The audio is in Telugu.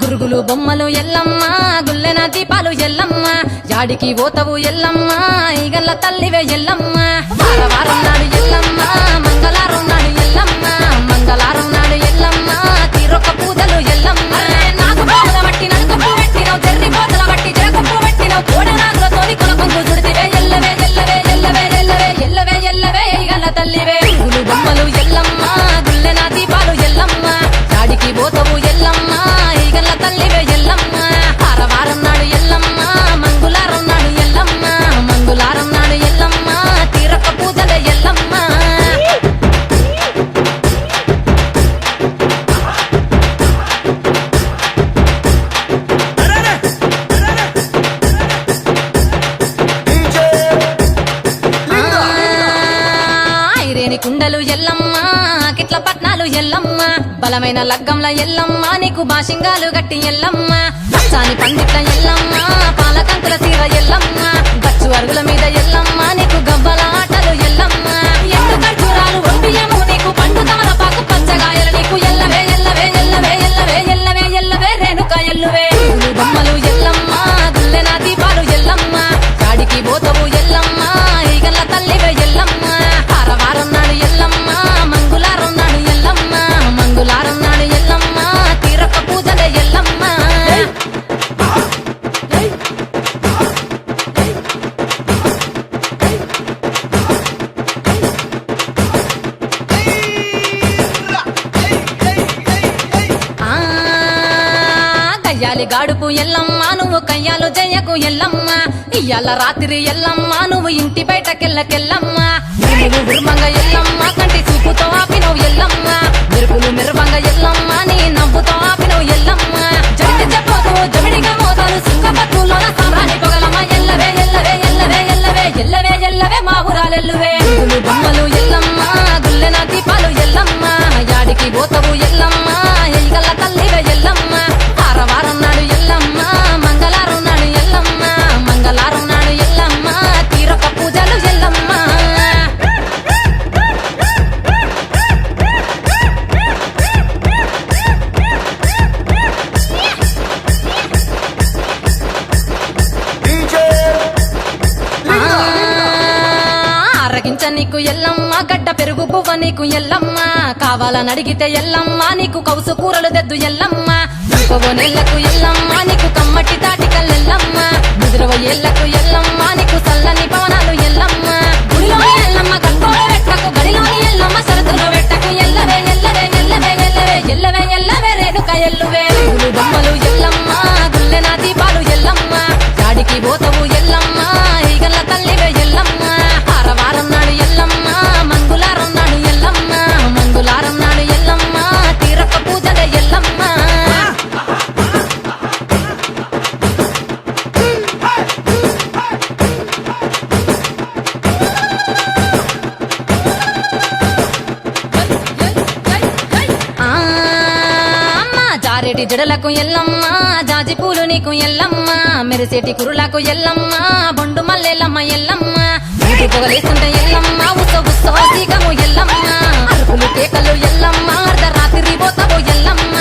గురుగులు బొమ్మలు ఎల్లమ్మ గుల్లెన దీపాలు ఎల్లమ్మ యాడికి పోతవు ఎల్లమ్మ ఈగల్ల తల్లివే ఎల్లమ్మ వారం నాడు ఎల్లమ్మ మంగళారం నాడు ఎల్లమ్మ మంగళారం నాడు ఎల్లమ్మ తీరొక్క పూజలు ఎల్లమ్మ నాకు పూల బట్టి నడుకప్పు పెట్టినవు తెర్రి పోతల బట్టి జరకప్పు పెట్టినవు కోడనాగులతోని కొనకొంగు చుడితివే ఎల్లవే ఎల్లవే ఎల్లవే ఎల్లవే ఎల్లవే ఎల్లవే ఈగల్ల తల్లివే గురుగులు బొమ్మలు ఎల్లమ్మ గుల్లెన దీపాలు ఎల్లమ్మ యాడికి పోతవు ఎల్లమ్మ ఈగల్ల తల్లివే ఎల్లమ్మ వారం నాడు ఎల్లమ్మ మంగుళారం నాడు ఎల్లమ్మ మంగుళారం నాడు ఎల్లమ్మ తీరొక్క పూజలే ఎల్లమ్మ ఐరేని కుండలు ఎల్లమ్మ కిట్ల పట్నాలు ఎల్లమ్మ బలమైన లగ్గంల ఎల్లమ్మ నీకు బాషింగాలు గట్టి ఎల్లమ్మ సాని పందిట్ల ఎల్లమ్మ పాలకంకుల తీర ఎల్లమ్మ గచ్చు అరుగుల మీద ఎల్లమ్మ నీకు గవ్వల ఆటలు ఎల్లమ్మ ఎండు ఖర్జూరాలు ఒంటియము నీకు పండు తమలపాకు పచ్చగాయలు నీకు ఎల్లవే ఎల్లవే ఎల్లవే ఎల్లవే ఎల్లవే ఎల్లవే రేణుక ఎల్లువే బొమ్మలు ఎల్లమ్మ గుల్లెన దీపాలు ఎల్లమ్మ చాడికి పోతవు ఎల్లమ్మ ఈగల్ల తల్లివే ఎల్లమ్మ వారం నాడు ఎల్లమ్మ మంగుళారం నాడు ఎల్లమ్మ మంగుళారం నాడు ఎల్లమ్మ తీరొక్క పూజలే ఎల్లమ్మ కయ్యాలి గాడుపు ఎల్లమ్మ నువ్వు కయ్యాలు జయ్యకు ఎల్లమ్మ ఇయ్యాల రాత్రి ఎల్లమ్మ నువ్వు ఇంటి బయటకెళ్ళకెళ్ళమ్మ నువ్వు ఉర్మంగ ఎల్లమ్మ కంటి చూపుతో ఆపినవు ఎల్లమ్మ మెరుపులు మెరువంగ ఎల్లమ్మ నీ నవ్వుతో ఆపినవు ఎల్లమ్మ జడికి చెప్పకు జమిడిగా మోతాలు సుఖపట్టులోన సామ్రాణి పొగలమ్మ ఎల్లవే ఎల్లవే ఎల్లవే ఎల్లవే ఎల్లవే ఎల్లవే మా ఊరాలెల్లువే బొమ్మలు ఎల్లమ్మ గుల్లెన దీపాలు ఎల్లమ్మ యాడికి పోతవు ఎల్లమ్మ ఈగల్ల తల్లివే ఎల్లమ్మ వారం నాడు ఎల్లమ్మ మంగళారం నాడు ఎల్లమ్మ మంగళారం నాడు ఎల్లమ్మ తీరొక్క పూజలు ఎల్లమ్మ ఆరగించ నీకు ఎల్లమ్మ గడ్డ పెరుగు పువ్వ నీకు ఎల్లమ్మ కావాలని అడిగితే ఎల్లమ్మ నీకు కౌసు కూరలు తెద్దు ఎల్లమ్మ నెల్లకు ఎల్లమ్మ నీకు కమ్మటి తాటికల్లెల్లమ్మ ముదిరవ ఏళ్లకు ఎల్లమ్మ నీకు చల్లని పవనాలు ఎల్లమ్మ గుడిలోని ఎల్లమ్మ గంగోడు వెట్టకు గడిలోని ఎల్లమ్మ సరదులో వెట్టకు ఎల్లవే ఎల్లవే ఎల్లవే ఎల్లవే ఎల్లవే ఎల్లవే రేణుక ఎల్లువే బొమ్మలు ఎల్లమ్మ గుల్లెన దీపాలు ఎల్లమ్మ చాడికి పోతవు ఎల్లమ్మ ఈగల్ల తల్లివే ఎల్లమ్మ వారం నాడు ఎల్లమ్మ మంగుళారం నాడు ఎల్లమ్మ మంగుళారం నాడు ఎల్లమ్మ తీరొక్క పూజలే ఎల్లమ్మ జారేటి జడలకు ఎల్లమ్మ జాజి పూలు నీకు ఎల్లమ్మ మెరిసేటి కురులకు ఎల్లమ్మ బొండు మల్లెల్లమ్మ ఎల్లమ్మ ఊటి పొగలేస్తుంటే ఎల్లమ్మ ఉత్సవ ఉత్సవ సీకము ఎల్లమ్మ అరుపులు కేకలు ఎల్లమ్మ అర్ధరాత్రి పోతవు ఎల్లమ్మ